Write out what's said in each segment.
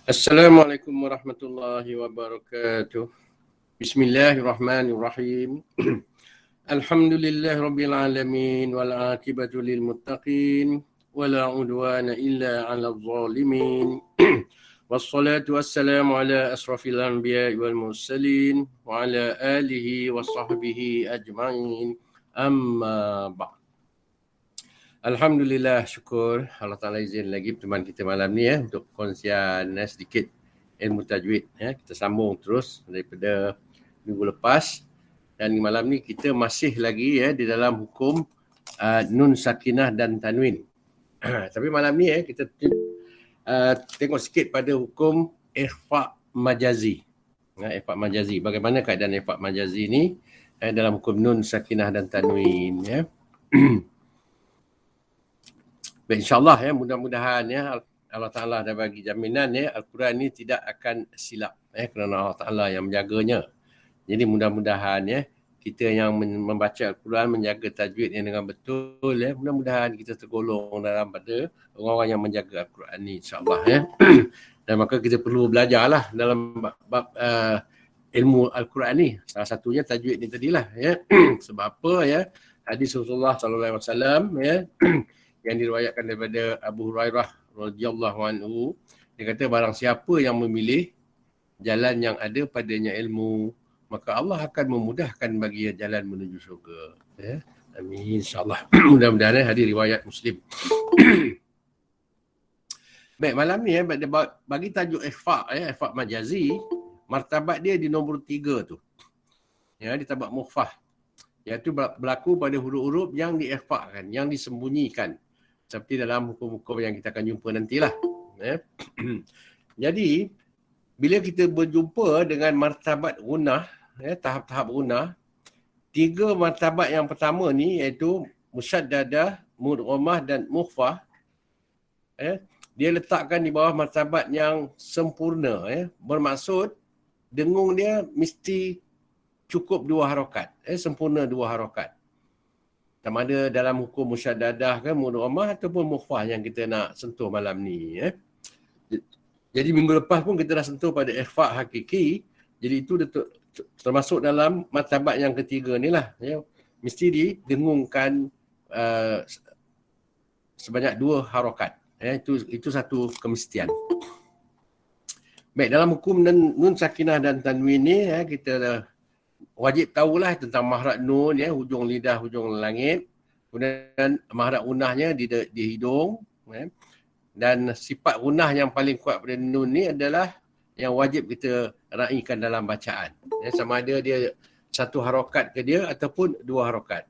Assalamualaikum warahmatullahi wabarakatuh. Bismillahirrahmanirrahim. Alhamdulillahirabbil alamin wal aqibatu lil muttaqin wala udwana illa 'alal zalimin. Wassalatu wassalamu ala asrafil anbiya'i wal mursalin wa ala alihi wa sahbihi ajma'in. Amma ba'd. Alhamdulillah, syukur Allah Ta'ala izin lagi pertemuan kita malam ni untuk kongsian sedikit ilmu tajwid. Kita sambung terus daripada minggu lepas, dan malam ni kita masih lagi di dalam hukum nun sakinah dan tanwin. Tapi malam ni kita tengok sikit pada hukum ikhfa majazi. Ikhfa majazi. Bagaimana keadaan ikhfa majazi ni dalam hukum nun sakinah dan tanwin Baik, insyaAllah mudah-mudahan Allah Ta'ala dah bagi jaminan Al-Quran ni tidak akan silap kerana Allah Ta'ala yang menjaganya. Jadi mudah-mudahan kita yang membaca Al-Quran, menjaga tajwid yang dengan betul, mudah-mudahan kita tergolong dalam pada orang-orang yang menjaga Al-Quran ni, insyaAllah. Dan maka kita perlu belajarlah dalam bab ilmu Al-Quran ni. Salah satunya tajwid ni tadilah. Sebab apa hadis Rasulullah SAW yang diriwayatkan daripada Abu Hurairah radhiyallahu anhu, dia kata barang siapa yang memilih jalan yang ada padanya ilmu, maka Allah akan memudahkan bagi dia jalan menuju syurga. Amin, insyaAllah. Mudah-mudahan hadis riwayat Muslim. Baik, malam ni bagi tajuk ikhfa, ikhfa majazi, martabat dia di nombor 3 tu. Di tabak mukhfah. Iaitu berlaku pada huruf-huruf yang diikhfakan, yang disembunyikan. Seperti dalam hukum-hukum yang kita akan jumpa nantilah. Jadi, bila kita berjumpa dengan martabat gunah, tahap-tahap gunah, 3 martabat yang pertama ni iaitu musyaddadah, mudghamah dan mukhfah. Dia letakkan di bawah martabat yang sempurna. Bermaksud, dengung dia mesti cukup 2 harakat. Sempurna 2 harakat. Sama ada dalam hukum musyaddadah ke mudghamah ataupun mukhfah yang kita nak sentuh malam ni. Jadi minggu lepas pun kita dah sentuh pada ikhfa hakiki. Jadi itu termasuk dalam martabat yang ketiga ni lah. Mesti didengungkan sebanyak 2 harakat. Itu satu kemestian. Baik, dalam hukum nun sakinah dan tanwin ni kita wajib tahulah tentang mahrak nun, hujung lidah, hujung langit. Kemudian mahrak gunahnya di hidung. Dan sifat gunah yang paling kuat pada nun ni adalah yang wajib kita raikan dalam bacaan. Sama ada dia 1 harakat ke dia ataupun 2 harakat.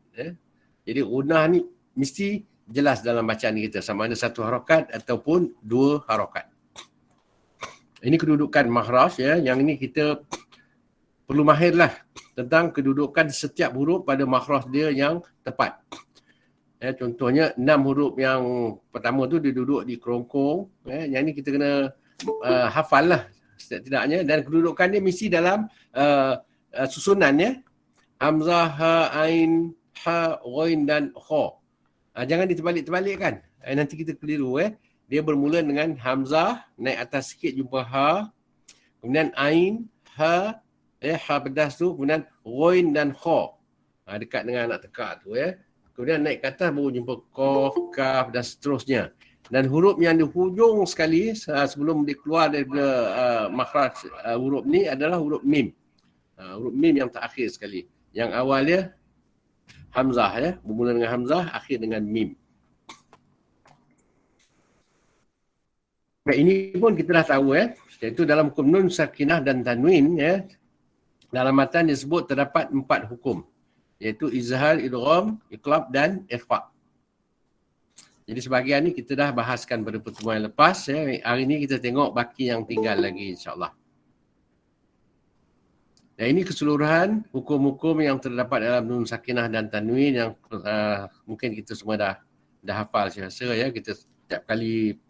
Jadi gunah ni mesti jelas dalam bacaan kita. Sama ada 1 harakat ataupun 2 harakat. Ini kedudukan makhraj. Yang ini kita perlu mahirlah tentang kedudukan setiap huruf pada makhraj dia yang tepat. Contohnya 6 huruf yang pertama tu dia duduk di kerongkong. Yang ni kita kena hafal lah setidak-tidaknya, dan kedudukan dia mesti dalam susunan hamzah, ha, ain, ha, ghain dan kha. Jangan diterbalik-terbalikkan. Nanti kita keliru. Dia bermula dengan hamzah, naik atas sikit jumpa ha, kemudian ain, ha, ha pedas tu, kemudian ghain dan kha. Dekat dengan anak tekak tu. Kemudian naik ke atas baru jumpa qaf, kaf dan seterusnya. Dan huruf yang di hujung sekali sebelum dia keluar daripada makhraj huruf ni adalah huruf mim. Huruf mim yang terakhir sekali. Yang awal dia hamzah, bermula dengan hamzah, akhir dengan mim. Baik, ini pun kita dah tahu iaitu dalam hukum nun sakinah dan tanwin dalam matan disebut terdapat 4 hukum, iaitu izhar, idgham, iqlab dan ikhfa. Jadi sebahagian ni kita dah bahaskan pada pertemuan yang lepas. Hari ni kita tengok baki yang tinggal lagi, insyaAllah. Dan ini keseluruhan hukum-hukum yang terdapat dalam nun sakinah dan tanwin yang mungkin kita semua dah hafal saya rasa. Kita setiap kali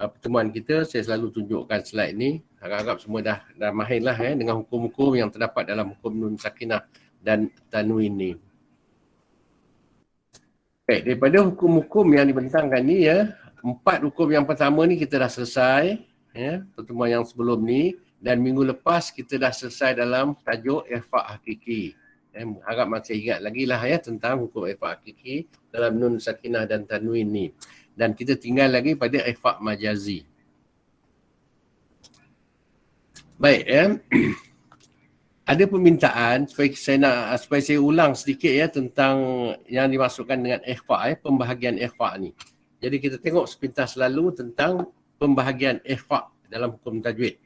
pertemuan kita, saya selalu tunjukkan slide ni. Harap-harap semua dah mahir lah dengan hukum-hukum yang terdapat dalam hukum nun sakinah dan tanwin ni. Baik, daripada hukum-hukum yang dibentangkan ni 4 hukum yang pertama ni kita dah selesai, ya, pertemuan yang sebelum ni, dan minggu lepas kita dah selesai dalam tajuk ikhfa' hakiki. Harap masih ingat lagi lah ya tentang hukum ikhfa' hakiki dalam nun sakinah dan tanwin ni. Dan kita tinggal lagi pada ikhfa' majazi. Baik, ya. Ada permintaan supaya saya ulang sedikit ya tentang yang dimasukkan dengan ikhfa', pembahagian ikhfa' ni. Jadi kita tengok sepintas lalu tentang pembahagian ikhfa' dalam hukum tajwid.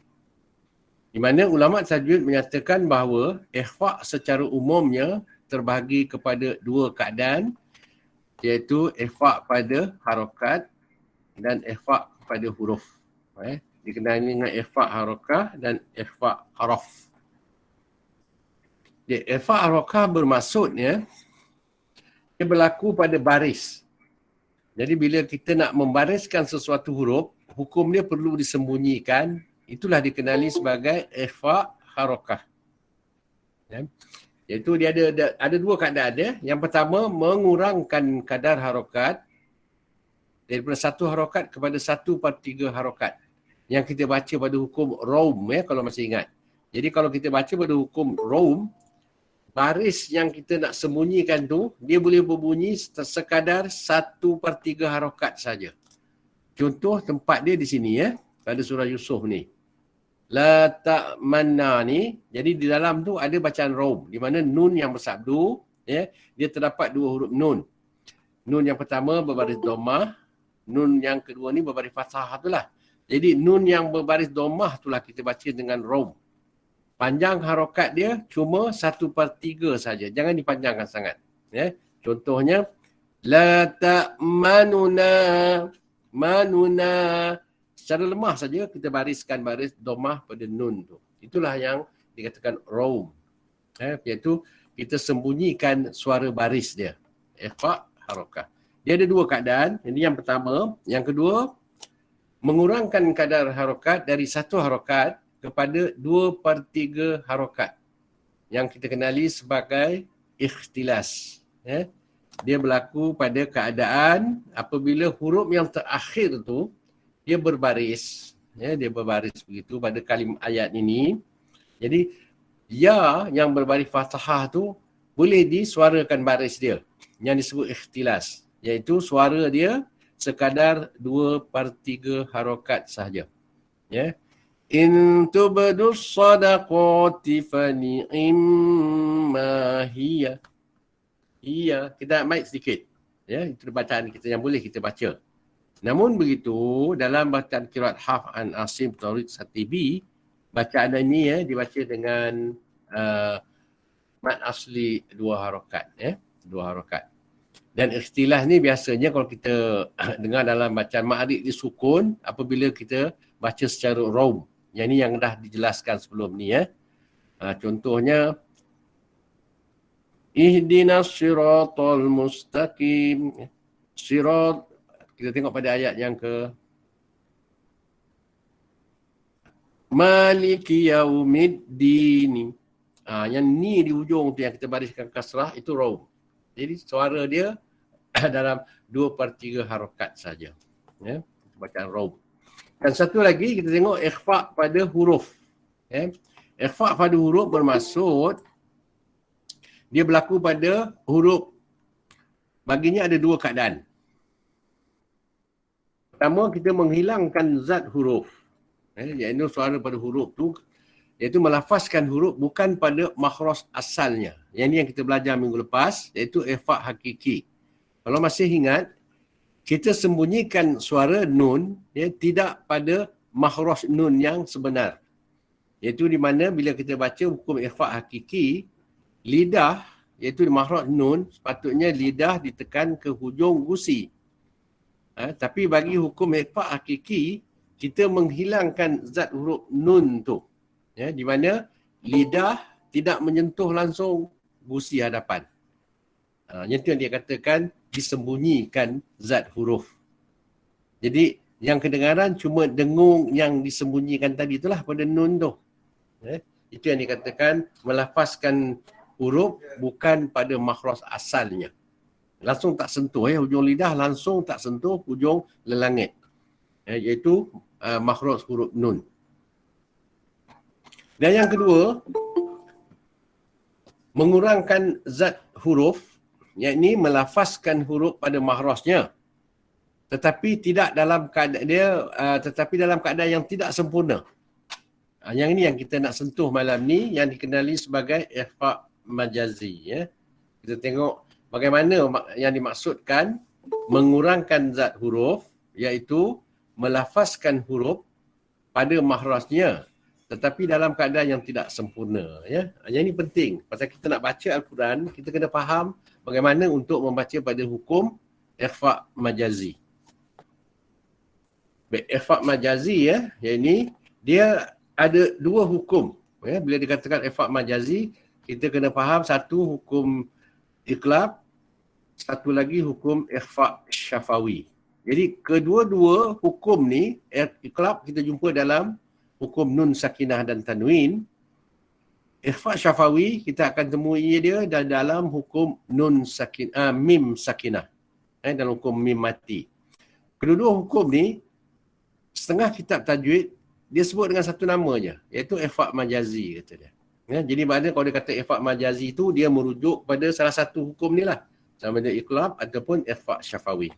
Di mana ulama tajwid menyatakan bahawa ikhfa' secara umumnya terbahagi kepada dua keadaan, iaitu ikhfa' pada harakat dan ikhfa' pada huruf. Dikenali dengan ikhfa' harakah dan ikhfa' haraf. Ikhfa' harakah bermaksudnya ia berlaku pada baris. Jadi bila kita nak membariskan sesuatu huruf, hukum dia perlu disembunyikan. Itulah dikenali sebagai ikhfa' harakah. Ya. Iaitu dia ada dua keadaan dia. Yang pertama, mengurangkan kadar harakat daripada 1 harakat kepada 1/3 harakat. Yang kita baca pada hukum raum, ya, kalau masih ingat. Jadi kalau kita baca pada hukum raum, baris yang kita nak sembunyikan tu, dia boleh berbunyi sekadar 1/3 harakat saja. Contoh tempat dia di sini, ya, pada surah Yusuf ni. La ta'manna ni, jadi di dalam tu ada bacaan raum, di mana nun yang bersabdu, ya, dia terdapat 2 huruf nun. Nun yang pertama berbaris dhammah, nun yang kedua ni berbaris fathah itulah. Jadi nun yang berbaris dhammah itulah kita baca dengan raum. Panjang harakat dia cuma 1/3 saja. Jangan dipanjangkan sangat. Ya. Contohnya, la ta'manuna, manuna. Secara lemah saja kita bariskan baris dhammah pada nun tu. Itulah yang dikatakan raum. Iaitu kita sembunyikan suara baris dia. Ikhfa' harakah. Dia ada dua keadaan. Ini yang pertama. Yang kedua, mengurangkan kadar harakat dari 1 harakat kepada 2/3 harakat. Yang kita kenali sebagai ikhtilas. Dia berlaku pada keadaan apabila huruf yang terakhir tu dia berbaris. Dia berbaris begitu pada kalimah ayat ini. Jadi, ya yang berbaris fathah tu boleh disuarakan baris dia. Yang disebut ikhtilas. Iaitu suara dia sekadar 2/3 harakat sahaja. Ya. In tubdus sadaqati fa ni'imma hiya. Iya, kita mic sedikit. Ya, itu bacaan kita yang boleh kita baca. Namun begitu, dalam bacaan qiraat Hafs an Asim Taurid Satibi, bacaan ini ya dibaca dengan mad asli 2 harakat, ya, 2 harakat. Dan ikhtilas ni biasanya kalau kita dengar dalam bacaan ma'rif disukun apabila kita baca secara raum. Yang ni yang dah dijelaskan sebelum ni, ya. Contohnya, ihdinas siratal mustaqim. Sirat, kita tengok pada ayat yang ke Maliki yaumiddin. Yang ni di hujung tu yang kita bariskan kasrah itu raum. Jadi suara dia dalam 2/3 harakat saja. Ya, bacaan raum. Dan satu lagi kita tengok ikhfa' pada huruf. Ya. Ikhfa' pada huruf bermaksud dia berlaku pada huruf. Baginya ada 2 keadaan. Pertama, kita menghilangkan zat huruf. Iaitu suara pada huruf tu, iaitu melafazkan huruf bukan pada makhraj asalnya. Yang ni yang kita belajar minggu lepas, iaitu ikhfa' hakiki. Kalau masih ingat, kita sembunyikan suara nun, ya, tidak pada makhraj nun yang sebenar. Iaitu di mana bila kita baca hukum ikhfa' hakiki, lidah, iaitu di makhraj nun, sepatutnya lidah ditekan ke hujung gusi. Tapi bagi hukum ikhfa' hakiki, kita menghilangkan zat huruf nun tu. Ya, di mana lidah tidak menyentuh langsung gusi hadapan. Yang dia katakan disembunyikan zat huruf. Jadi yang kedengaran cuma dengung yang disembunyikan tadi itulah pada nun tu. Itu yang dikatakan melafazkan huruf bukan pada makhraj asalnya. Langsung tak sentuh, hujung lidah langsung tak sentuh hujung lelangit. Iaitu makhraj huruf nun. Dan yang kedua, mengurangkan zat huruf, yakni melafazkan huruf pada makhrajnya. Tetapi tidak dalam keadaan tetapi dalam keadaan yang tidak sempurna. Yang ini yang kita nak sentuh malam ni, yang dikenali sebagai ikhfa' majazi. Kita tengok bagaimana yang dimaksudkan mengurangkan zat huruf, iaitu melafazkan huruf pada makhrajnya tetapi dalam keadaan yang tidak sempurna. Yang ini penting. Pasal kita nak baca Al-Quran, kita kena faham bagaimana untuk membaca pada hukum ikhfa' majazi. Ikhfa' majazi, yang ini dia ada dua hukum. Bila dikatakan ikhfa' majazi, kita kena faham satu hukum iqlab, satu lagi hukum ikhfa' syafawi. Jadi kedua-dua hukum ni, iqlab kita jumpa dalam hukum nun sakinah dan tanwin. Ikhfa' syafawi kita akan temui dia dalam hukum nun sakinah, mim sakinah. Dalam hukum mim mati. Kedua-dua hukum ni, setengah kitab tajwid, dia sebut dengan satu nama je, iaitu ikhfa' majazi, kata dia. Jadi maknanya kalau dia kata ikhfa' majazi tu, dia merujuk pada salah satu hukum ni lah. Sama ada iqlab ataupun ikhfa' syafawi.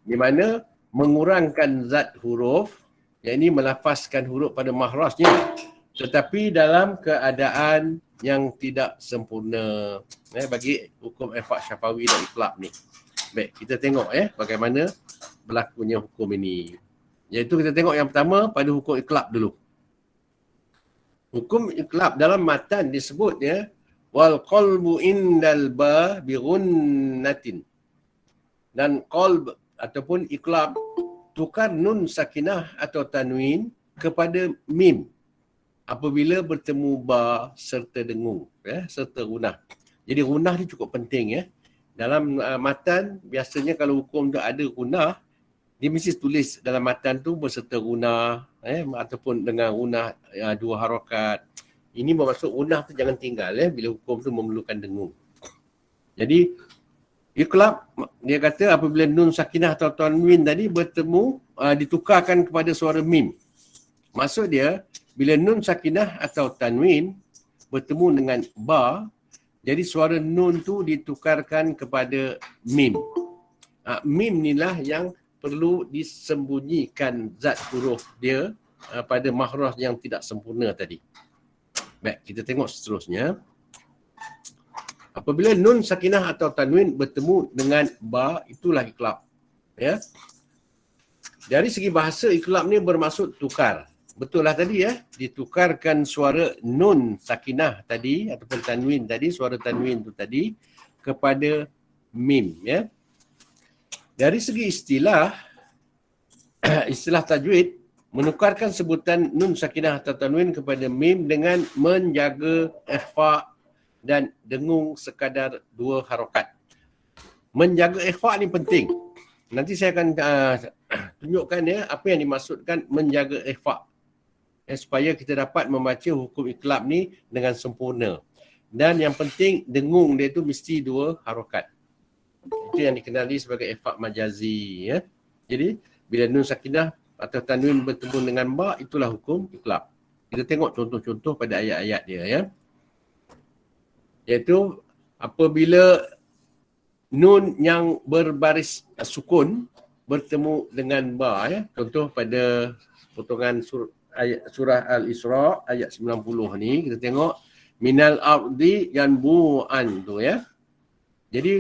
Di mana mengurangkan zat huruf, yakni melafazkan huruf pada makhrajnya, tetapi dalam keadaan yang tidak sempurna. Bagi hukum ikhfa' syafawi dan iqlab ni. Baik, kita tengok bagaimana berlakunya hukum ini. Iaitu kita tengok yang pertama pada hukum iqlab dulu. Hukum iqlab dalam matan disebut wal qalbu indal ba bi ghunnatin. Dan qalb ataupun iqlab tukar nun sakinah atau tanwin kepada mim apabila bertemu ba serta dengung, serta gunah. Jadi gunah ni cukup penting. Dalam matan biasanya kalau hukum tu ada gunah, dia mesti tulis dalam matan tu berserta gunah, ataupun dengan gunah dua harakat. Ini bermaksud gunah tu jangan tinggal bila hukum tu memerlukan dengung. Jadi iqlab dia kata apabila nun sakinah atau tanwin tadi bertemu ditukarkan kepada suara mim. Maksud dia bila nun sakinah atau tanwin bertemu dengan ba, jadi suara nun tu ditukarkan kepada mim. Mim inilah yang perlu disembunyikan zat huruf dia pada makhraj yang tidak sempurna tadi. Baik, kita tengok seterusnya. Apabila nun sakinah atau tanwin bertemu dengan ba, itulah iqlab. Dari segi bahasa, iqlab ni bermaksud tukar. Betul lah tadi ditukarkan suara nun sakinah tadi ataupun tanwin tadi, suara tanwin tu tadi kepada mim. Dari segi istilah tajwid, menukarkan sebutan nun sakinah atau tanwin kepada mim dengan menjaga ikhfa' dan dengung sekadar dua harakat. Menjaga ikhfa' ni penting. Nanti saya akan tunjukkan apa yang dimaksudkan menjaga ikhfa'. Supaya kita dapat membaca hukum iqlab ni dengan sempurna. Dan yang penting dengung dia tu mesti dua harakat. Itu yang dikenali sebagai ikhfa' majazi. Jadi bila nun sakinah atau tanwin bertemu dengan ba, itulah hukum iqlab. Kita tengok contoh-contoh pada ayat-ayat dia. Iaitu apabila nun yang berbaris sukun bertemu dengan ba. Contoh pada potongan surah Al-Isra ayat 90 ni, kita tengok minal ardi yanbu'an tu. Jadi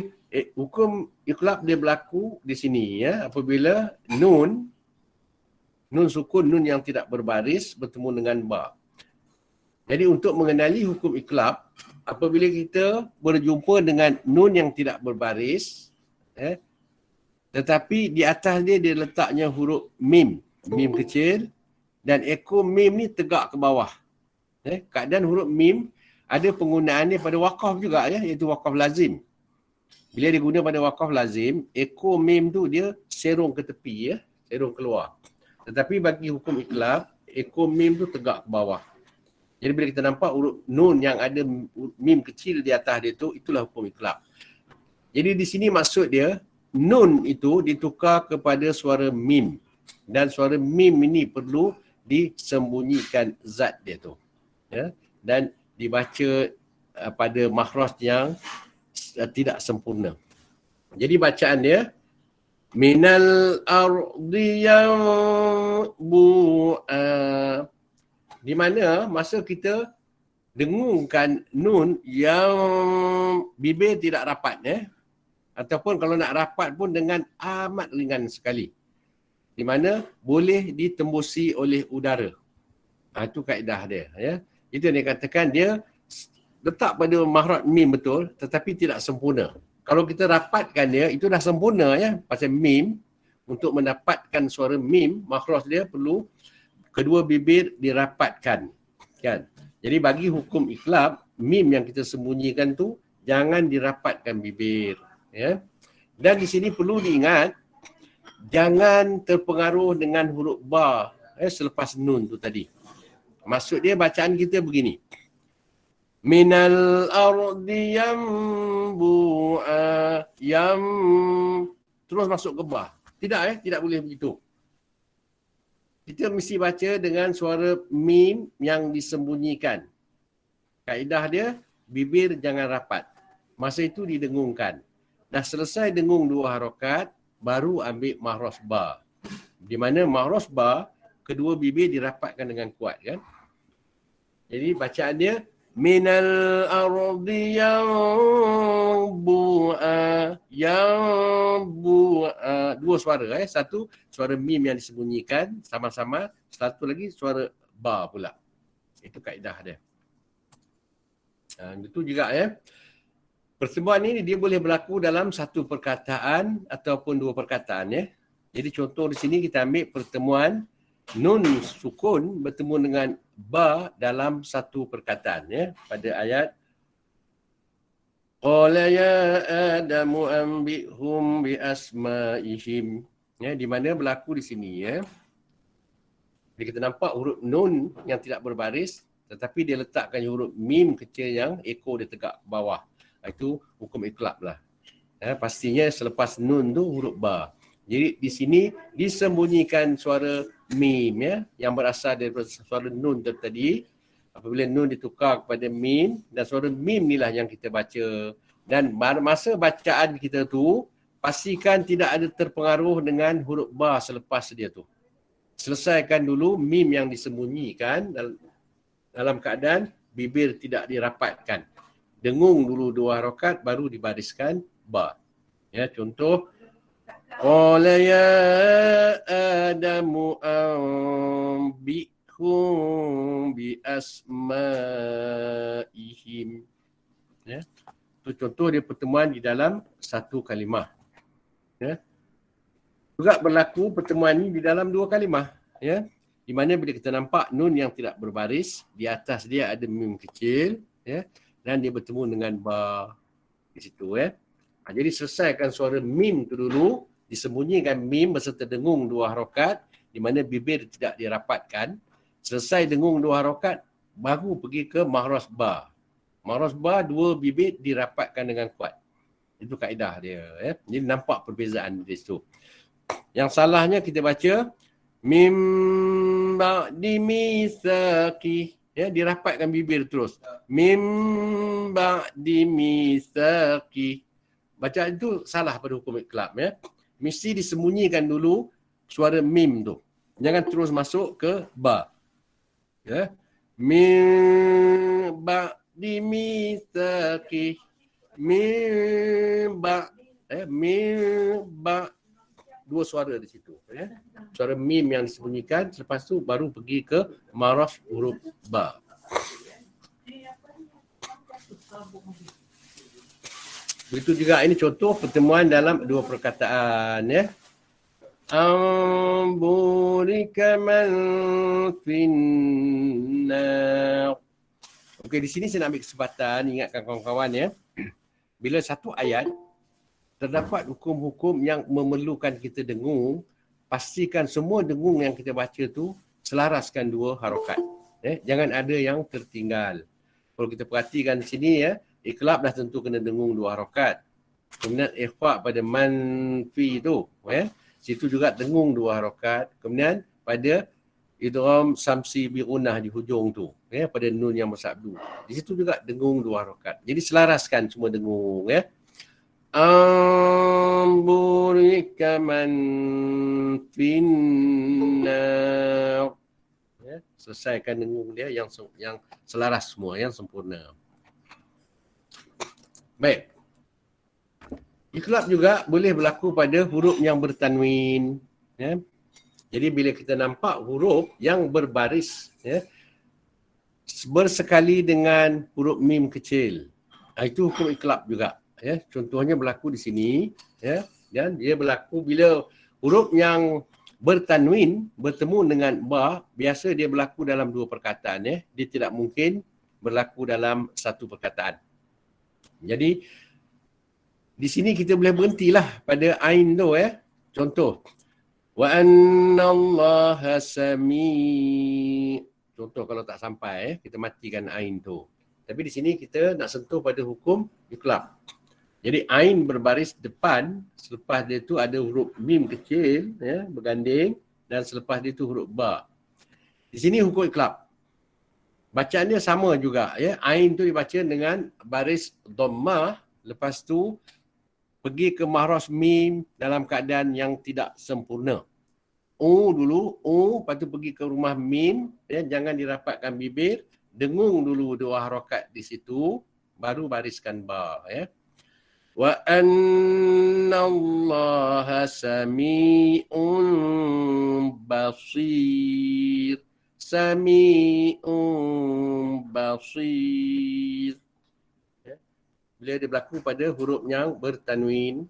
hukum iqlab dia berlaku di sini apabila nun sukun, nun yang tidak berbaris bertemu dengan ba. Jadi untuk mengenali hukum iqlab, apabila kita berjumpa dengan nun yang tidak berbaris, tetapi di atas dia letaknya huruf mim kecil, dan ekor mim ni tegak ke bawah. Keadaan huruf mim ada penggunaan dia pada waqaf juga, iaitu waqaf lazim. Bila dia guna pada waqaf lazim, ekor mim tu dia serong ke tepi, serong keluar. Tetapi bagi hukum iqlab, ekor mim tu tegak ke bawah. Jadi bila kita nampak huruf nun yang ada mim kecil di atas dia tu, itulah hukum iqlab. Jadi di sini maksud dia, nun itu ditukar kepada suara mim. Dan suara mim ini perlu disembunyikan zat dia tu. Ya? Dan dibaca pada makhraj yang tidak sempurna. Jadi bacaan dia, minal ardi yanbu'a. Di mana masa kita dengungkan nun yang bibir tidak rapat, ataupun kalau nak rapat pun dengan amat ringan sekali, di mana boleh ditembusi oleh udara. Itu kaedah dia. Ya. Itu yang dikatakan dia letak pada makhraj mim betul, tetapi tidak sempurna. Kalau kita rapatkan dia, itu dah sempurna ya. Pasal mim, untuk mendapatkan suara mim, makhraj dia perlu kedua bibir dirapatkan. Kan? Jadi bagi hukum iqlab, mim yang kita sembunyikan tu jangan dirapatkan bibir. Ya. Dan di sini perlu diingat, jangan terpengaruh dengan huruf ba selepas nun tu tadi. Maksud dia bacaan kita begini. Minal ardi yanbu'a terus masuk ke ba. Tidak tidak boleh begitu. Kita mesti baca dengan suara mim yang disembunyikan. Kaedah dia, bibir jangan rapat. Masa itu didengungkan. Dah selesai dengung 2 harakat, baru ambil makhraj ba. Di mana makhraj ba, kedua bibir dirapatkan dengan kuat kan. Jadi bacaan dia, minal ardi yanbu'a. Dua suara satu suara mim yang disembunyikan sama-sama, satu lagi suara ba pula. Itu kaedah dia. Itu juga pertemuan ini dia boleh berlaku dalam satu perkataan ataupun 2 perkataan ya. Jadi contoh di sini kita ambil pertemuan nun sukun bertemu dengan ba dalam satu perkataan ya. Pada ayat qala ya adamu anbihum bi asma'ihim. Ya, di mana berlaku di sini ya. Jadi kita nampak huruf nun yang tidak berbaris, tetapi dia letakkan huruf mim kecil yang ekor dia tegak bawah. Itu hukum iqlab lah. Pastinya selepas nun tu huruf ba. Jadi di sini disembunyikan suara mim ya, yang berasal daripada suara nun tadi. Apabila nun ditukar kepada mim, dan suara mim inilah yang kita baca. Dan masa bacaan kita tu, pastikan tidak ada terpengaruh dengan huruf ba selepas dia tu. Selesaikan dulu mim yang disembunyikan dalam keadaan bibir tidak dirapatkan. Dengung dulu 2 harakat baru dibariskan ba. Ya, contoh qala ya adamu anbihum bi asma'ihim. Ya. Itu contoh dia pertemuan di dalam satu kalimah. Ya. Juga berlaku pertemuan ini di dalam 2 kalimah, ya. Di mana bila kita nampak nun yang tidak berbaris, di atas dia ada mim kecil, ya. Dan dia bertemu dengan ba di situ ya. Jadi selesaikan suara mim tu dulu, disembunyikan mim beserta dengung 2 harakat di mana bibir tidak dirapatkan. Selesai dengung 2 harakat baru pergi ke makhraj ba. Makhraj ba 2 bibir dirapatkan dengan kuat. Itu kaedah dia ya. Jadi nampak perbezaan di situ. Yang salahnya kita baca mim ba'di mitsaqi. Ya, dirapatkan bibir terus. Mim ba'di mitsaqi. Bacaan itu salah pada hukum iqlab ya. Mesti disembunyikan dulu suara mim tu. Jangan terus masuk ke ba. Ya. Mim ba'di mitsaqi. Mim ba dua suara di situ ya. Suara mim yang disembunyikan, selepas tu baru pergi ke maraf huruf ba. Begitu juga ini contoh pertemuan dalam 2 perkataan ya. Amburika man finnar. Okey, di sini saya nak ambil kesempatan ingatkan kawan-kawan ya. Bila satu ayat terdapat hukum-hukum yang memerlukan kita dengung, pastikan semua dengung yang kita baca tu selaraskan 2 harakat. Jangan ada yang tertinggal. Kalau kita perhatikan di sini ya, iqlab dah tentu kena dengung 2 harakat. Kemudian ikhfa pada manfi tu, situ juga dengung 2 harakat. Kemudian pada idgham samsi bi gunnah di hujung tu, pada nun yang bersabdu. Di situ juga dengung 2 harakat. Jadi selaraskan semua dengung, Amburika man finnar. Selesaikan dengung dia yang selaras semua, yang sempurna. Baik. Iqlab juga boleh berlaku pada huruf yang bertanwin. Jadi bila kita nampak huruf yang berbaris, bersekali dengan huruf mim kecil, itu hukum iqlab juga. Contohnya berlaku di sini, dan dia berlaku bila huruf yang bertanwin bertemu dengan ba, biasa dia berlaku dalam 2 perkataan. Dia tidak mungkin berlaku dalam satu perkataan. Jadi di sini kita boleh berhentilah pada ain tu, Contoh, wa annallaha sami. Contoh kalau tak sampai, kita matikan ain tu. Tapi di sini kita nak sentuh pada hukum iqlab. Jadi ain berbaris depan, selepas dia tu ada huruf mim kecil, berganding, dan selepas dia tu huruf ba. Di sini hukum iqlab. Bacaan dia sama juga, Ain tu dibaca dengan baris dhammah, lepas tu pergi ke mahras mim dalam keadaan yang tidak sempurna. Dulu, lepas tu pergi ke rumah mim, jangan dirapatkan bibir, dengung dulu 2 harakat di situ, baru bariskan ba, Wa annallaha sami'un basir. Sami'un basir. Bila dia berlaku pada huruf yang bertanwin.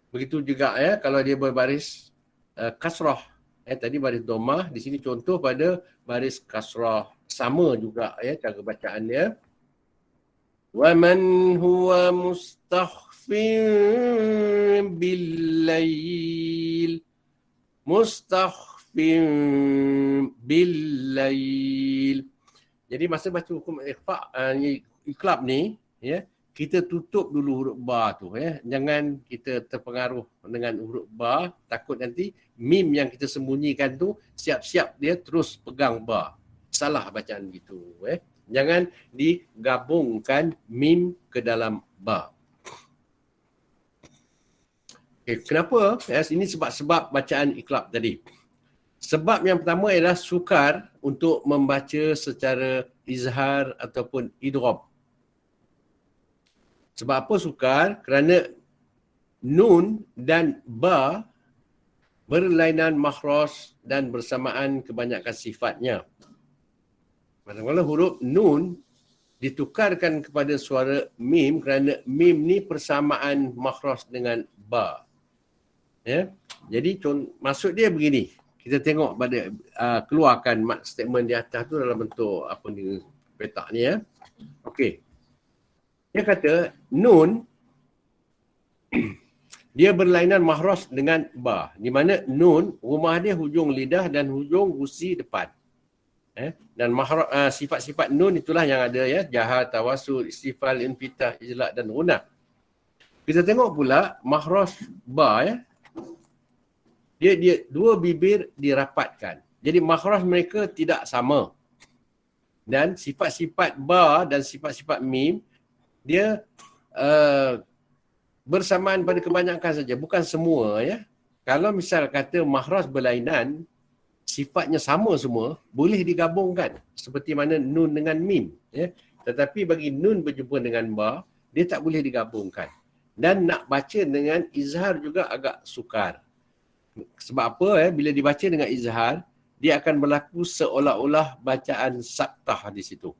Begitu juga kalau dia berbaris kasrah. Tadi baris dhammah, di sini contoh pada baris kasrah. Sama juga cara bacaan dia. Wa man huwa mustakhfin bil-lail. Mustakhfin bil-lail. Jadi masa baca hukum iqlab ni, kita tutup dulu huruf ba tu, Jangan kita terpengaruh dengan huruf ba, takut nanti mim yang kita sembunyikan tu siap-siap dia terus pegang ba. Salah bacaan gitu, Jangan digabungkan mim ke dalam ba. Kenapa? Ini sebab-sebab bacaan iqlab tadi. Sebab yang pertama ialah sukar untuk membaca secara izhar ataupun idgham. Sebab apa sukar? Kerana nun dan ba berlainan makhraj dan bersamaan kebanyakan sifatnya. Manakala huruf nun ditukarkan kepada suara mim kerana mim ni persamaan makhraj dengan ba. Jadi maksud dia begini. Kita tengok pada keluarkan statement di atas tu dalam bentuk apa ni petak ni, Okey. Dia kata nun dia berlainan makhraj dengan ba, di mana nun rumah dia hujung lidah dan hujung gusi depan. Dan sifat-sifat nun itulah yang ada, jahar, tawassul, istifal, infitah, ijla' dan gunah. Kita tengok pula makhraj ba, dia 2 bibir dirapatkan. Jadi makhraj mereka tidak sama. Dan sifat-sifat ba dan sifat-sifat mim dia bersamaan pada kebanyakan saja, bukan semua, Kalau misal kata makhraj berlainan, sifatnya sama semua, boleh digabungkan seperti mana nun dengan mim, Tetapi bagi nun berjumpa dengan ba, dia tak boleh digabungkan. Dan nak baca dengan izhar juga agak sukar. Sebab apa? Bila dibaca dengan izhar, dia akan berlaku seolah-olah bacaan sabtah di situ.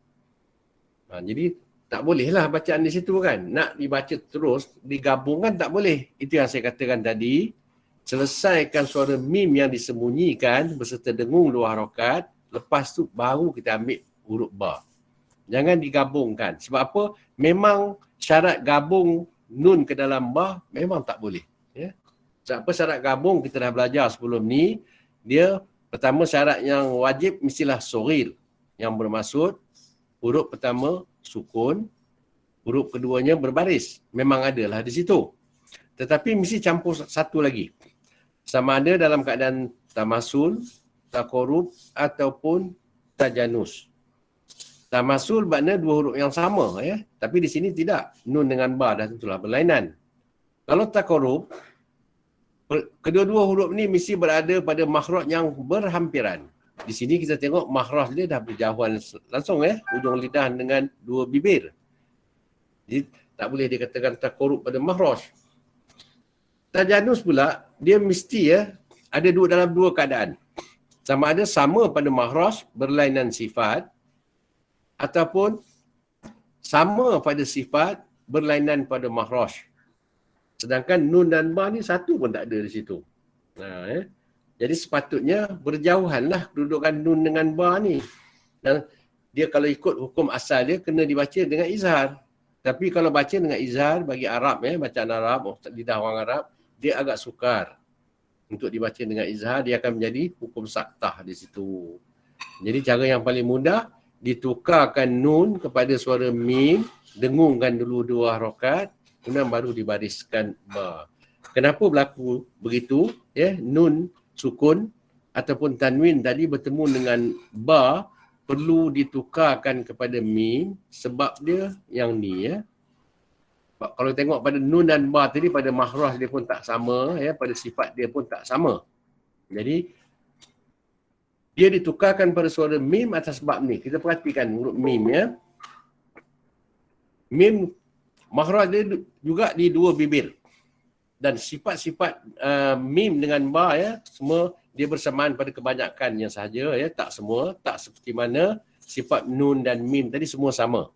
Jadi tak bolehlah bacaan di situ kan. Nak dibaca terus, digabungkan tak boleh. Itu yang saya katakan tadi. Selesaikan suara mim yang disembunyikan beserta dengung 2 harakat. Lepas tu baru kita ambil huruf ba. Jangan digabungkan. Sebab apa? Memang syarat gabung nun ke dalam ba memang tak boleh. Sebab apa syarat gabung kita dah belajar sebelum ni. Dia pertama syarat yang wajib mestilah soghir. Yang bermaksud huruf pertama sukun, huruf keduanya berbaris. Memang adalah di situ. Tetapi mesti campur satu lagi. Sama ada dalam keadaan tamasul, takorub ataupun tajanus. Tamasul makna dua huruf yang sama, ya. Tapi di sini tidak. Nun dengan ba dah tentulah berlainan. Kalau takorub, kedua-dua huruf ni mesti berada pada makhraj yang berhampiran. Di sini kita tengok makhraj dia dah berjauhan langsung, ya. Ujung lidah dengan dua bibir. Jadi tak boleh dikatakan takorub pada makhraj. Tajanus pula, dia mesti, ya, ada dalam dua keadaan. Sama ada sama pada makhraj, berlainan sifat, ataupun sama pada sifat, berlainan pada makhraj. Sedangkan nun dan ba ni satu pun tak ada di situ. Jadi sepatutnya berjauhanlah kedudukan nun dengan ba ni. Dan dia kalau ikut hukum asal dia kena dibaca dengan izhar. Tapi kalau baca dengan izhar bagi Arab, bacaan Arab, lidah orang Arab, dia agak sukar. Untuk dibaca dengan izhar, dia akan menjadi hukum saktah di situ. Jadi cara yang paling mudah, ditukarkan nun kepada suara mim, dengungkan dulu dua harakat, kemudian baru dibariskan ba. Kenapa berlaku begitu? Nun sukun ataupun tanwin tadi bertemu dengan ba perlu ditukarkan kepada mim sebab dia yang ni, ya. Kalau tengok pada nun dan ba tadi, pada makhraj dia pun tak sama, ya, pada sifat dia pun tak sama. Jadi dia ditukarkan pada suara mim atas sebab ni. Kita perhatikan huruf mim, ya. Mim makhraj dia juga di dua bibir. Dan sifat-sifat mim dengan ba, ya, semua dia bersamaan pada kebanyakannya sahaja, ya, tak semua, tak seperti mana sifat nun dan mim tadi semua sama.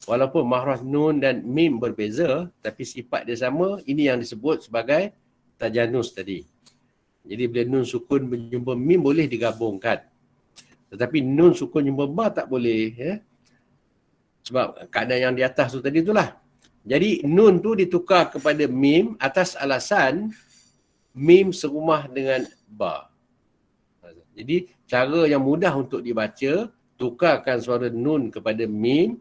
Walaupun makhraj nun dan mim berbeza, tapi sifat dia sama. Ini yang disebut sebagai tajanus tadi. Jadi bila nun sukun berjumpa mim boleh digabungkan. Tetapi nun sukun jumpa ba tak boleh, ya. Sebab keadaan yang di atas tu tadi itulah. Jadi nun tu ditukar kepada mim atas alasan mim serumah dengan ba. Jadi cara yang mudah untuk dibaca, tukarkan suara nun kepada mim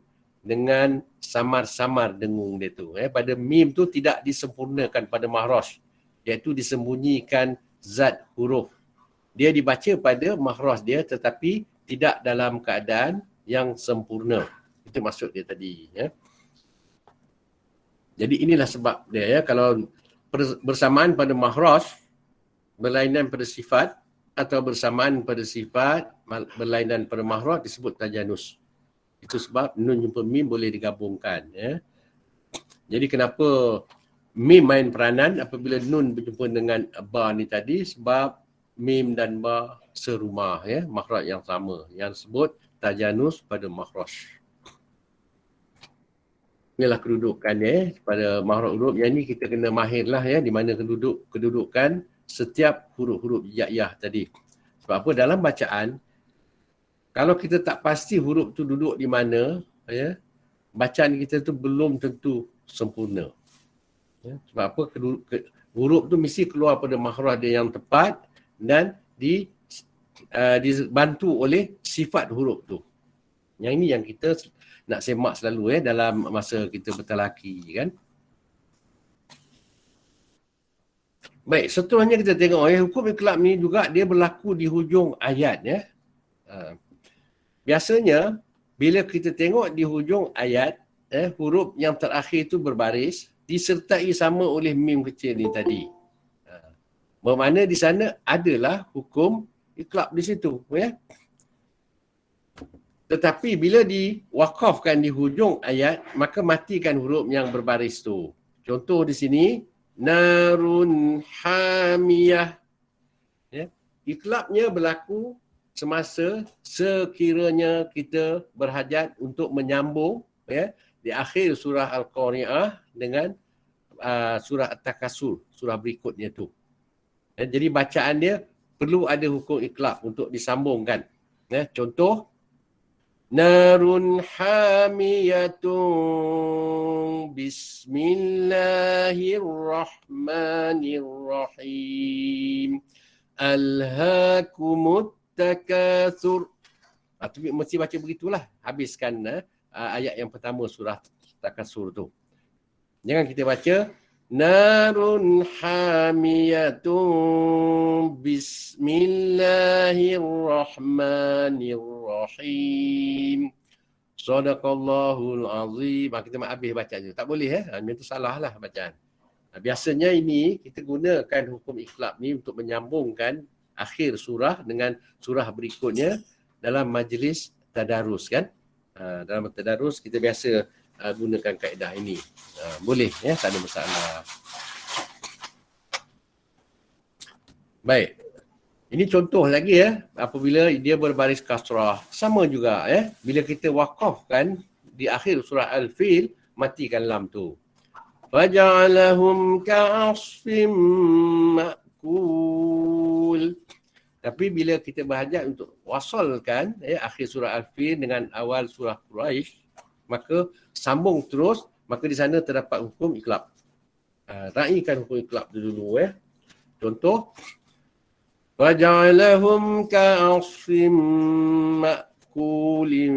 dengan samar-samar dengung dia tu. Pada mim tu tidak disempurnakan pada makhraj, iaitu disembunyikan zat huruf. Dia dibaca pada makhraj dia tetapi tidak dalam keadaan yang sempurna. Itu maksud dia tadi, ya. Jadi inilah sebab dia, ya. Kalau bersamaan pada makhraj, berlainan pada sifat, atau bersamaan pada sifat, berlainan pada makhraj disebut tajanus. Itu sebab nun jumpa mim boleh digabungkan, ya. Jadi kenapa mim main peranan apabila nun berjumpa dengan ba ni tadi? Sebab mim dan ba serumah, ya, makhraj yang sama, yang disebut tajanus pada makhraj. Inilah kedudukannya pada makhraj huruf. Yang ni kita kena mahirlah, ya, di mana kedudukan setiap huruf-huruf hijaiyah tadi. Sebab apa? Dalam bacaan, kalau kita tak pasti huruf tu duduk di mana, ya, bacaan kita tu belum tentu sempurna. Ya, sebab apa? Huruf tu mesti keluar pada makhraj dia yang tepat dan dibantu oleh sifat huruf tu. Yang ini yang kita nak semak selalu, ya, dalam masa kita bertalaki, kan. Baik, seterusnya kita tengok, ya, hukum iqlab ni juga dia berlaku di hujung ayat, ya. Biasanya bila kita tengok di hujung ayat, huruf yang terakhir itu berbaris disertai sama oleh mim kecil ni tadi. Bermakna di sana adalah hukum iqlab di situ, ya. Tetapi bila diwakafkan di hujung ayat, maka matikan huruf yang berbaris tu. Contoh di sini, narun hamiyah. Ya. Iqlabnya berlaku semasa sekiranya kita berhajat untuk menyambung, ya, di akhir surah Al-Qari'ah dengan surah At-Takasur, surah berikutnya tu. Ya, jadi bacaan dia perlu ada hukum iqlab untuk disambungkan. Ya, contoh, narun hamiyatun bismillahirrahmanirrahim alhaakumut takatsur. Mesti baca begitulah, habiskan ayat yang pertama surah Takasur tu. Jangan kita baca narun hamiyatun bismillahirrahmanirrahim. Sadaqallahul azim. Kita habis baca je. Tak boleh itu salah lah bacaan. Biasanya ini kita gunakan hukum iqlab ni untuk menyambungkan akhir surah dengan surah berikutnya dalam majlis tadarus kan. Dalam tadarus kita biasa gunakan kaedah ini. Boleh tak ada masalah. Baik. Ini contoh lagi apabila dia berbaris kasrah. Sama juga bila kita waqafkan di akhir surah Al-Fil, matikan lam tu. Faja'alahum ka'asfim ma'kul. Tapi bila kita berhajat untuk wasalkan akhir surah Al-Fil dengan awal surah Quraisy, maka sambung terus, maka di sana terdapat hukum iqlab. Raikan hukum iqlab dulu Contoh, waja'alahum ka'asfim ma'kulin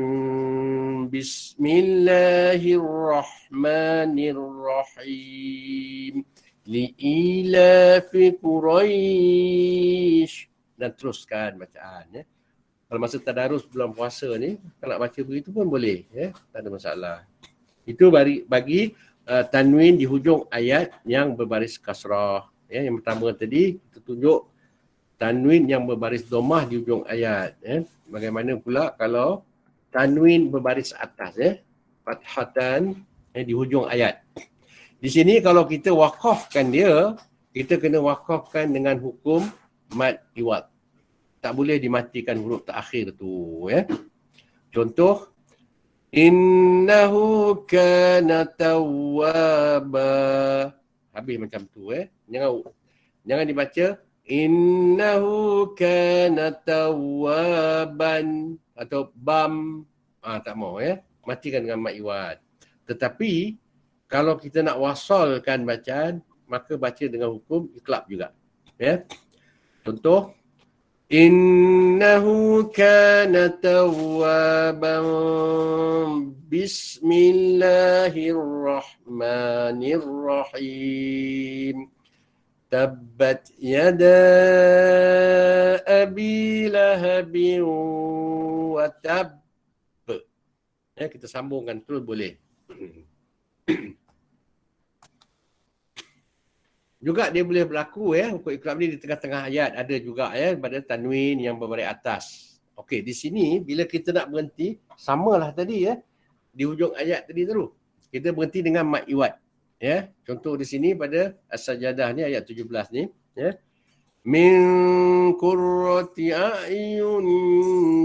bismillahirrahmanirrahim li'ilafi Quraisy. Dan teruskan bacaan. Kalau masa tadarus bulan puasa ni, kalau nak baca begitu pun boleh. Tak ada masalah. Itu bagi tanwin di hujung ayat yang berbaris kasrah. Yang pertama tadi, kita tunjuk tanwin yang berbaris domah di hujung ayat. Bagaimana pula kalau tanwin berbaris atas. Fathatan di hujung ayat. Di sini kalau kita waqafkan dia, kita kena waqafkan dengan hukum mad iwad. Tak boleh dimatikan huruf terakhir tu. Contoh, innahu kana tawwaba. Habis macam tu. Jangan dibaca innahu kana tawwaban atau bam. Tak mau. Matikan dengan mad iwad. Tetapi kalau kita nak wasalkan bacaan, maka baca dengan hukum iqlab juga. Contoh, innahu kana tawwaban bismillahirrahmanirrahim tabbat yada abi lahabin wa tab. Kita sambungkan terus boleh. Juga dia boleh berlaku hukum iqlab ni di tengah-tengah ayat. Ada juga pada tanwin yang berbaris atas. Okey, di sini bila kita nak berhenti, samalah tadi di hujung ayat tadi tu. Kita berhenti dengan mad iwad. Contoh di sini pada As-Sajdah ni ayat 17 ni. Min qurrati a'yun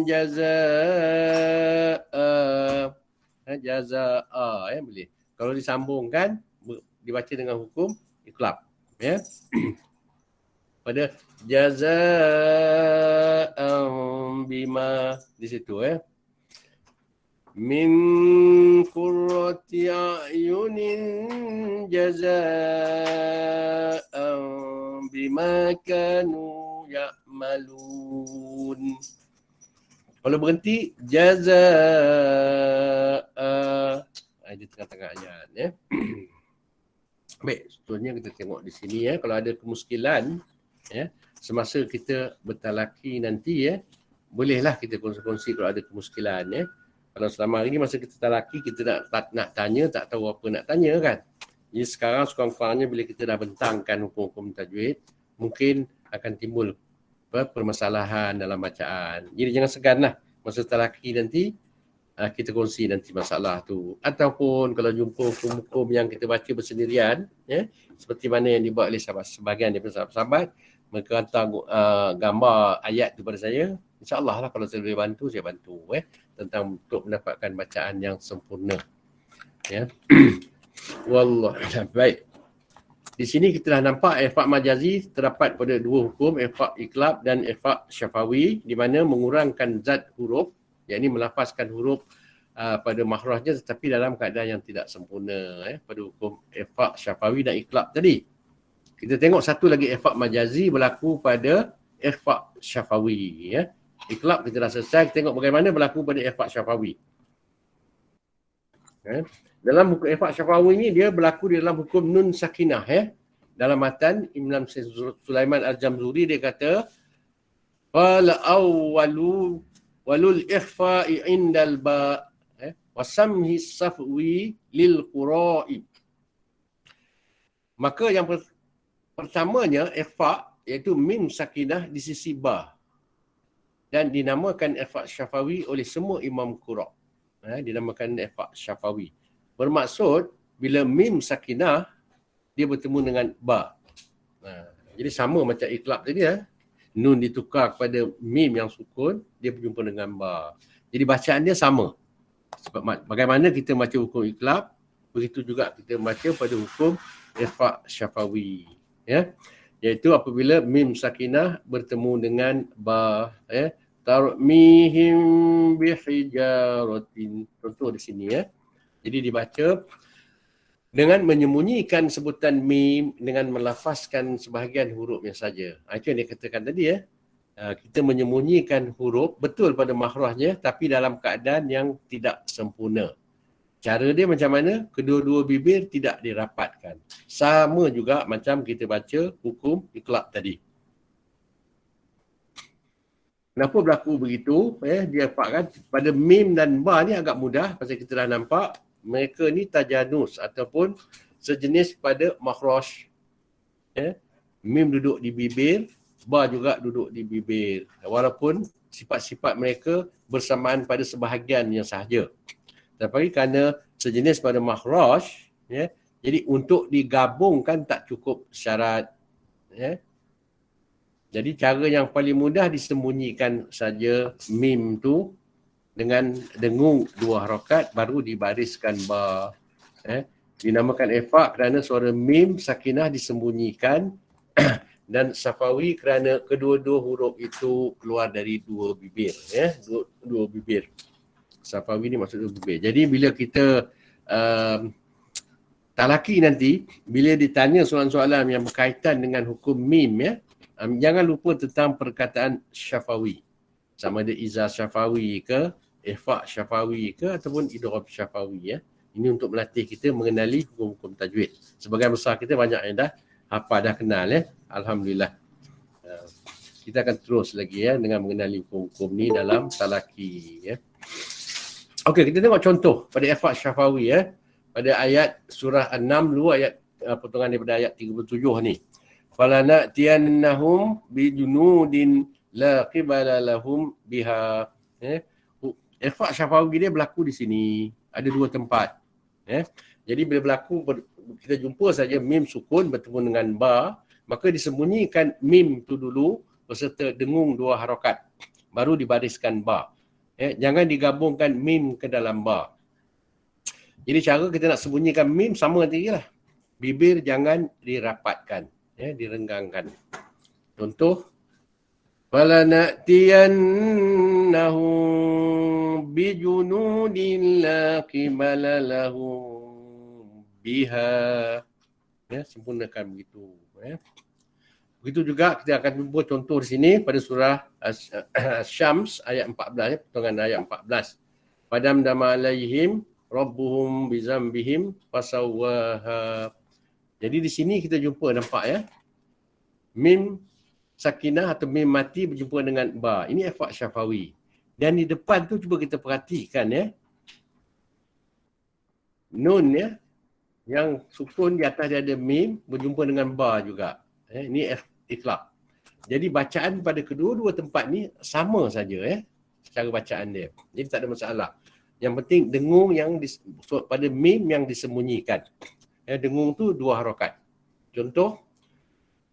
jazaa'a. Jazaa'a boleh. Kalau disambungkan, dibaca dengan hukum iqlab. Pada jazaa'an bima di situ min qurrati a'yunin jazaa'an bima kanu ya'malun. Kalau berhenti jazaa'a di tengah-tengah ayat. Baik, contohnya kita tengok di sini kalau ada kemuskilan semasa kita bertalaki nanti bolehlah kita kongsi kalau ada kemuskilan Kalau selama hari ni masa kita talaki kita nak tanya tak tahu apa nak tanya kan. Jadi sekarang sekurang-kurangnya bila kita dah bentangkan hukum-hukum tajwid, mungkin akan timbul permasalahan dalam bacaan. Jadi jangan seganlah masa talaki nanti kita kongsi nanti masalah tu. Ataupun kalau jumpa hukum-hukum yang kita baca bersendirian, seperti mana yang dibuat oleh sebahagian daripada sahabat-sahabat, mereka hantar gambar ayat tu pada saya. InsyaAllah lah kalau saya boleh bantu, saya bantu tentang untuk mendapatkan bacaan yang sempurna. Wallahualam. Baik. Di sini kita dah nampak ikhfa' majazi terdapat pada dua hukum, ikhfa' iqlab dan ikhfa' syafawi, di mana mengurangkan zat huruf, yakni melafazkan huruf pada makhrajnya tetapi dalam keadaan yang tidak sempurna pada hukum ikhfa' syafawi dan iqlab tadi. Kita tengok satu lagi ikhfa' majazi berlaku pada ikhfa' syafawi. Iqlab kita dah selesai, kita tengok bagaimana berlaku pada ikhfa' syafawi. Dalam hukum ikhfa' syafawi ni dia berlaku di dalam hukum nun sakinah Dalam matan Imam Sulaiman Al-Jamzuri dia kata qala awwalu walul ikhfa'i indal ba wasamhi safwi lil qura'ib. Maka yang pertamanya ikhfa' iaitu mim sakinah di sisi ba dan dinamakan ikhfa' syafawi oleh semua imam qura'. Dinamakan ikhfa' syafawi. Bermaksud bila mim sakinah dia bertemu dengan ba. Jadi sama macam iqlab tadi Nun ditukar kepada mim yang sukun, dia berjumpa dengan ba. Jadi bacaan dia sama. Sebab bagaimana kita baca hukum iqlab, begitu juga kita baca pada hukum ikhfa' syafawi. Iaitu apabila mim sakinah bertemu dengan ba, tarmihim bihijaratin. Contoh di sini Jadi dibaca dengan menyembunyikan sebutan mim dengan melafazkan sebahagian hurufnya saja. Itu yang dia katakan tadi kita menyembunyikan huruf betul pada makhrajnya tapi dalam keadaan yang tidak sempurna. Cara dia macam mana? Kedua-dua bibir tidak dirapatkan. Sama juga macam kita baca hukum iqlab tadi. Kenapa berlaku begitu? Dia fakkan pada mim dan ba ni agak mudah pasal kita dah nampak mereka ni tajanus ataupun sejenis pada makhraj. Mim duduk di bibir, ba juga duduk di bibir. Walaupun sifat-sifat mereka bersamaan pada sebahagiannya sahaja. Tapi kerana sejenis pada makhraj, jadi untuk digabungkan tak cukup syarat. Jadi cara yang paling mudah disembunyikan saja mim tu dengan dengung 2 harakat baru dibariskan ba. Dinamakan ikhfa' kerana suara mim sakinah disembunyikan dan syafawi kerana kedua-dua huruf itu keluar dari 2 bibir. Dua bibir. Syafawi ni maksud 2 bibir. Jadi bila kita talaki nanti, bila ditanya soalan-soalan yang berkaitan dengan hukum mim jangan lupa tentang perkataan syafawi. Sama ada iza syafawi ke, ikhfa' syafawi ke ataupun idgham syafawi. Ini untuk melatih kita mengenali hukum-hukum tajwid. Sebagian besar kita banyak yang dah hafal, dah kenal Alhamdulillah. Kita akan terus lagi dengan mengenali hukum-hukum ni dalam talaki. Okey, kita tengok contoh pada ikhfa' syafawi pada ayat surah An-Naml dulu, ayat potongan daripada ayat 37 ni. Falana'tiyannahum bijunudin la qibala lahum biha. Ikhfa' syafawi dia berlaku di sini. Ada 2 tempat. Jadi bila berlaku, kita jumpa saja mim sukun bertemu dengan ba, maka disembunyikan mim tu dulu beserta dengung 2 harakat. Baru dibariskan ba. Jangan digabungkan mim ke dalam ba. Jadi cara kita nak sembunyikan mim sama tadi lah. Bibir jangan dirapatkan. Direnggangkan. Contoh, falana'tiyannahum bijunudin la qibala lahum biha. Sempurnakan begitu. Begitu juga kita akan jumpa contoh di sini pada surah Syams ayat 14, potongan ayat 14. Fadamdama alaihim rabbuhum bizambihim fasawwaha. Jadi di sini kita jumpa nampak mim sakinah atau mim mati berjumpa dengan ba. Ini ikhfa' syafawi. Dan di depan tu cuba kita perhatikan nun yang sukun di atas dia ada mim berjumpa dengan ba juga. Ini iqlab. Jadi bacaan pada kedua-dua tempat ni sama saja cara bacaan dia. Jadi tak ada masalah. Yang penting dengung yang pada mim yang disembunyikan. Dengung tu 2 harakat. Contoh,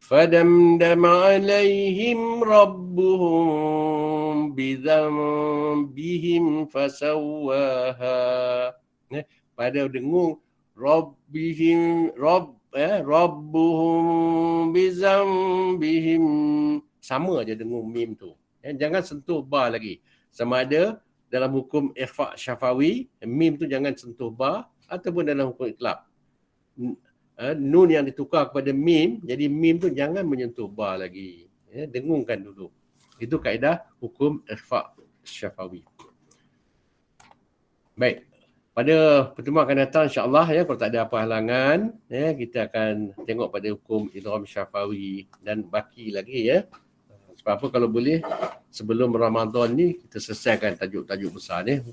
fadamdama alaihim rabbuhum bidzambihim fasawwaha. Pada dengung rabbuhum bidzambihim, sama aja dengung mim tu. Jangan sentuh ba lagi. Sama ada dalam hukum ikhfa' syafawi, mim tu jangan sentuh ba, ataupun dalam hukum iqlab. Nun yang ditukar kepada mim, jadi mim tu jangan menyentuh ba lagi. Dengungkan dulu. Itu kaedah hukum ikhfa' syafawi. Baik. pada pertemuan akan datang insya-Allah ya, kalau tak ada apa halangan ya, kita akan tengok pada hukum idgham syafawi dan baki lagi ya. Sebab apa, kalau boleh sebelum Ramadan ni kita selesaikan tajuk-tajuk besar ni.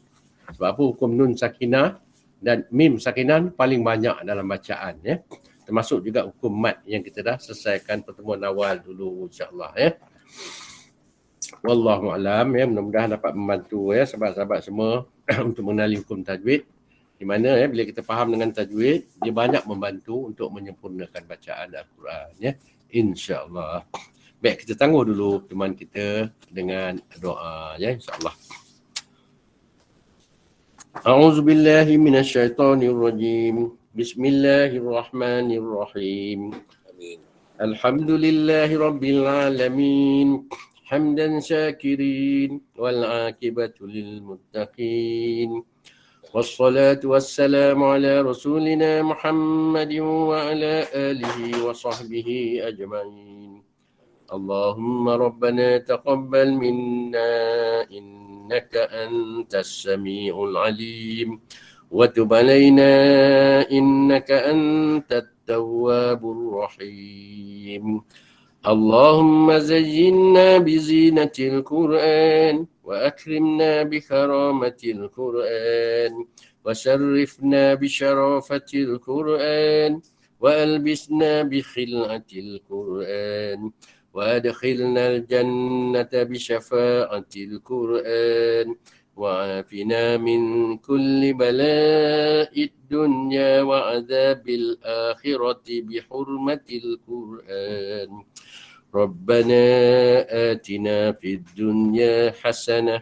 Sebab apa, hukum nun sakinah dan mim sakinah paling banyak dalam bacaan ya. Termasuk juga hukum mat yang kita dah selesaikan pertemuan awal dulu insya-Allah ya. Wallahu alam ya, mudah-mudahan dapat membantu ya sahabat-sahabat semua untuk mengenali hukum tajwid, di mana ya bila kita faham dengan tajwid dia banyak membantu untuk menyempurnakan bacaan Al-Quran ya, insya-Allah. Baik, kita tangguh dulu pertemuan kita dengan doa ya, insya-Allah. A'udzubillahi minasyaitonirrajim. Bismillahirrahmanirrahim. Amin. Alhamdulillahi rabbil alamin. حمدا شاكرين والعاقبة للمتقين والصلاة والسلام على رسولنا محمد وعلى آله وصحبه أجمعين. اللهم ربنا تقبل منا إنك أنت السميع العليم وتب علينا إنك أنت التواب الرحيم. اللهم زينا بزينة القرآن وأكرمنا بكرامة القرآن وشرفنا بشرافة القرآن وألبسنا بخلعة القرآن وأدخلنا الجنة بشفاعة القرآن وعافنا من كل بلاء الدنيا وعذاب الآخرة بحرمة القرآن. ربنا آتنا في الدنيا حسنة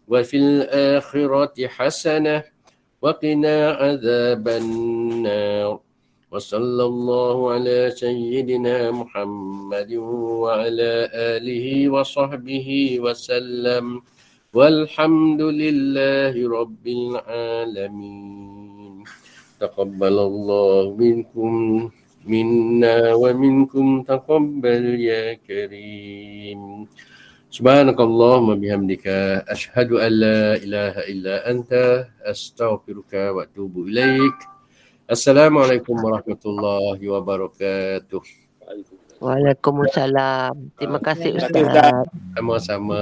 وفي الآخرة حسنة وقنا عذاب النار. وصلى الله على سيدنا محمد وعلى آله وصحبه وسلم والحمد لله رب العالمين. تقبل الله منكم منا ومنكم تقبل يا كريم. سبحانك اللهم وبحمدك أشهد أن لا إله إلا أنت أستغفرك وأتوب إليك. Assalamualaikum warahmatullahi wabarakatuh. Waalaikumsalam. Terima kasih Ustaz. Sama-sama.